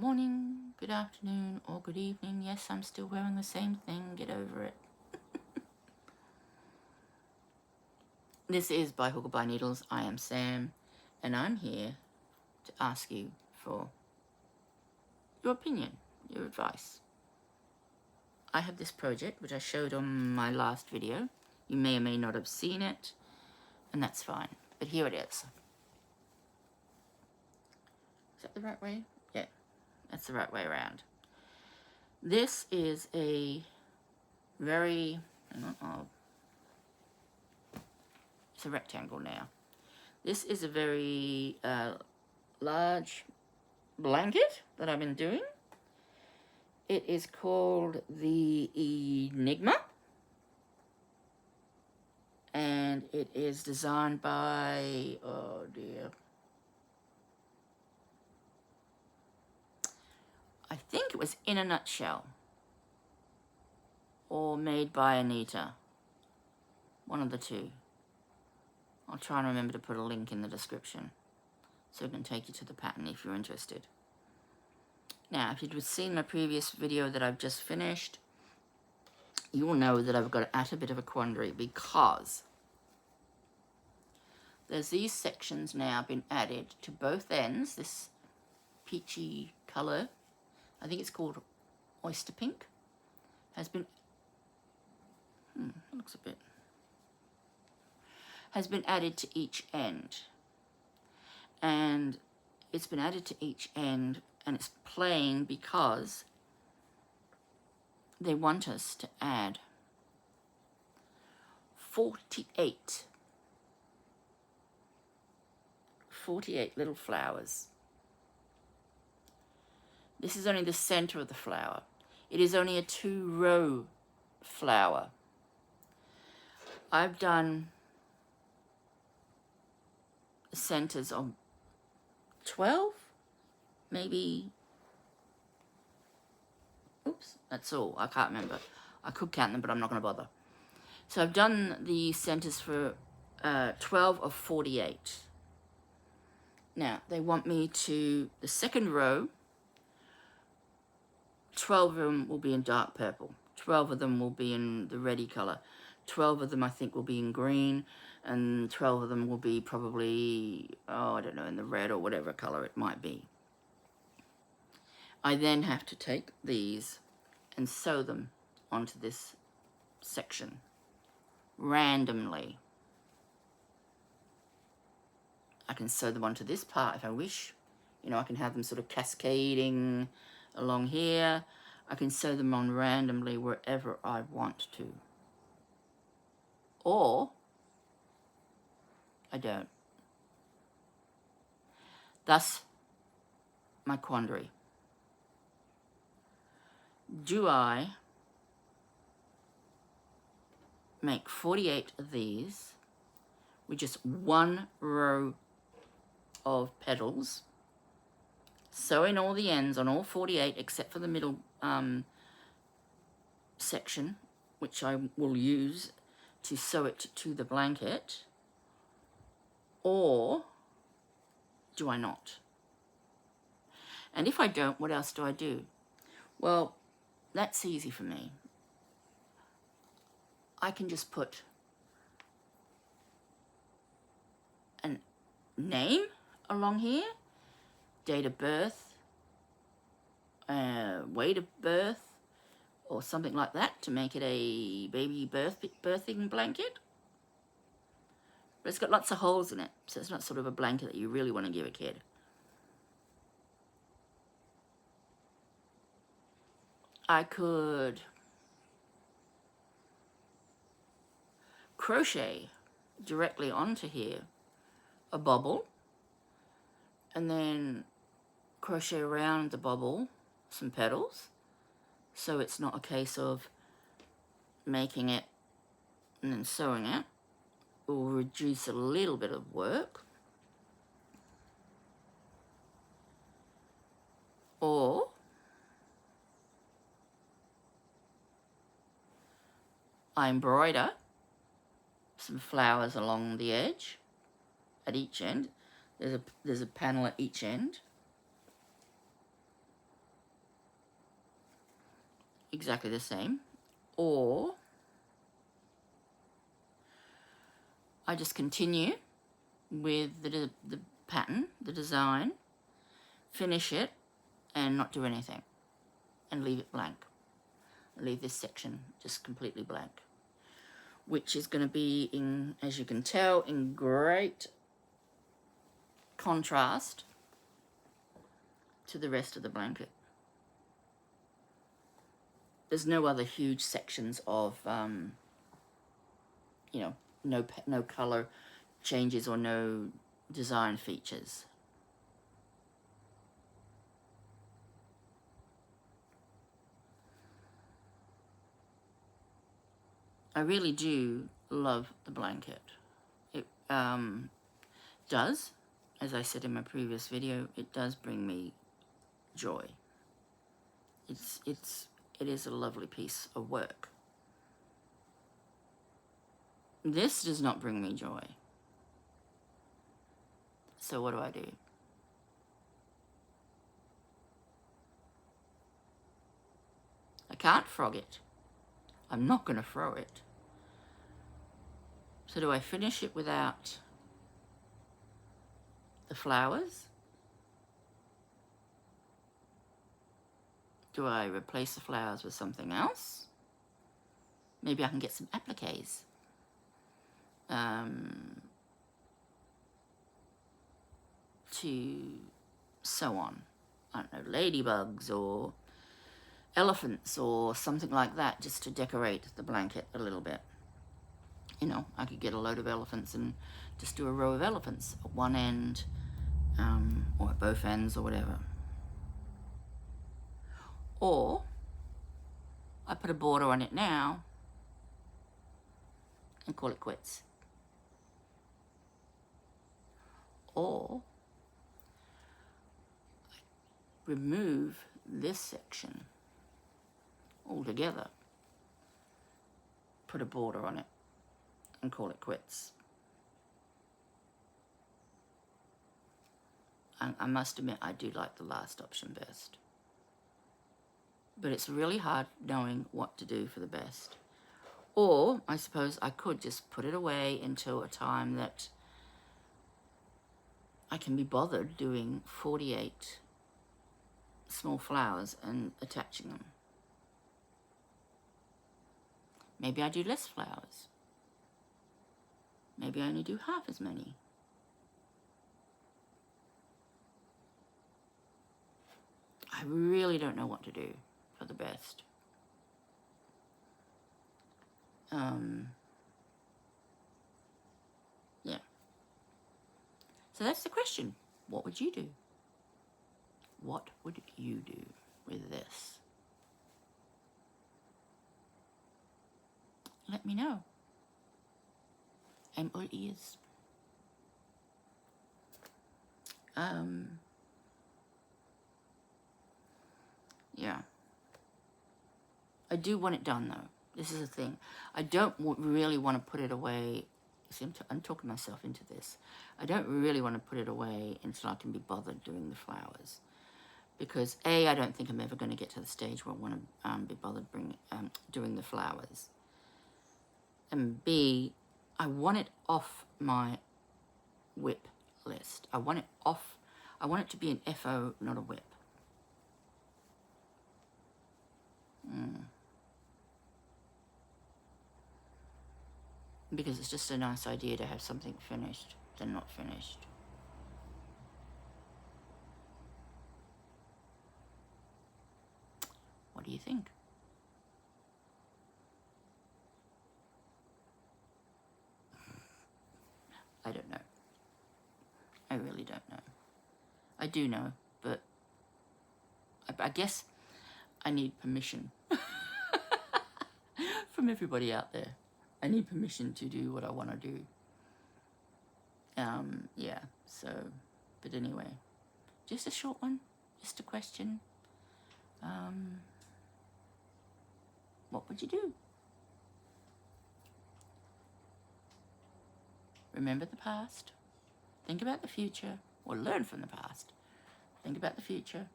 morning, good afternoon, or good evening. Yes, I'm still wearing the same thing. Get over it. This is By Hook or By Needles. I am Sam, and I'm here to ask you for your opinion, your advice. I have this project, which I showed on my last video. You may or may not have seen it, and that's fine. But here it is. Is that the right way? Yeah, that's the right way around. This is a very... it's a rectangle now. This is a very large blanket that I've been doing. It is called the Enigma, and it is designed by, oh dear, I think it was In a Nutshell, or made by Anita, one of the two. I'll try and remember to put a link in the description so it can take you to the pattern if you're interested. Now, if you'd seen my previous video that I've just finished, you will know that I've got at a bit of a quandary because there's these sections now been added to both ends, this peachy colour, I think it's called oyster pink, has been, looks a bit, has been added to each end. And it's been added to each end, and it's plain because they want us to add 48 little flowers. This is only the center of the flower. It is only a 2-row flower. I've done centers on 12, maybe. Oops, that's all. I can't remember. I could count them, but I'm not going to bother. So I've done the centers for 12 of 48. Now, they want me to, the second row, 12 of them will be in dark purple. 12 of them will be in the reddy color. 12 of them, I think, will be in green. And 12 of them will be probably, oh, I don't know, in the red or whatever color it might be. I then have to take these and sew them onto this section randomly. I can sew them onto this part if I wish. You know, I can have them sort of cascading along here. I can sew them on randomly wherever I want to. Or I don't. Thus, my quandary. Do I make 48 of these with just 1 row of petals, sew in all the ends on all 48 except for the middle section, which I will use to sew it to the blanket, or do I not? And if I don't, what else do I do? Well, that's easy for me. I can just put a name along here, date of birth, weight of birth, or something like that to make it a baby birthing blanket. But it's got lots of holes in it, so it's not sort of a blanket that you really want to give a kid. I could crochet directly onto here a bobble, and then crochet around the bobble some petals, so it's not a case of making it and then sewing it. Will reduce a little bit of work. Or I embroider some flowers along the edge at each end. There's a panel at each end. exactly the same, or I just continue with the pattern, the design, finish it, and not do anything, and leave it blank. Leave this section just completely blank, which is going to be, in, as you can tell, in great contrast to the rest of the blanket. There's no other huge sections of, you know, no color changes or no design features. I really do love the blanket. It does, as I said in my previous video, it does bring me joy. It is a lovely piece of work. This does not bring me joy. So what do? I can't frog it. I'm not going to throw it. So do I finish it without the flowers? Do I replace the flowers with something else? Maybe I can get some appliques. To sew on. I don't know, ladybugs or elephants or something like that, just to decorate the blanket a little bit. You know, I could get a load of elephants and just do a row of elephants at one end, or at both ends or whatever. Or I put a border on it now and call it quits. Or remove this section altogether, put a border on it and call it quits. I must admit, I do like the last option best. But it's really hard knowing what to do for the best. Or, I suppose I could just put it away until a time that I can be bothered doing 48 small flowers and attaching them. Maybe I do less flowers. Maybe I only do half as many. I really don't know what to do for the best. Yeah. So that's the question. What would you do? What would you do with this? Let me know. I'm all ears. Yeah. I do want it done, though. This is the thing. I don't really want to put it away. See, I'm talking myself into this. I don't really want to put it away until I can be bothered doing the flowers. Because A, I don't think I'm ever going to get to the stage where I want to be bothered doing the flowers. And B, I want it off my whip list. I want it off. I want it to be an FO, not a whip. Because it's just a nice idea to have something finished than not finished. What do you think? I don't know. I really don't know. I do know, but I guess I need permission from everybody out there. I need permission to do what I want to do. Yeah, so, but anyway, just a short one, just a question. What would you do? Remember the past, think about the future, or learn from the past. Think about the future,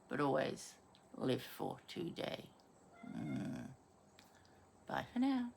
but always live for today. Bye for now.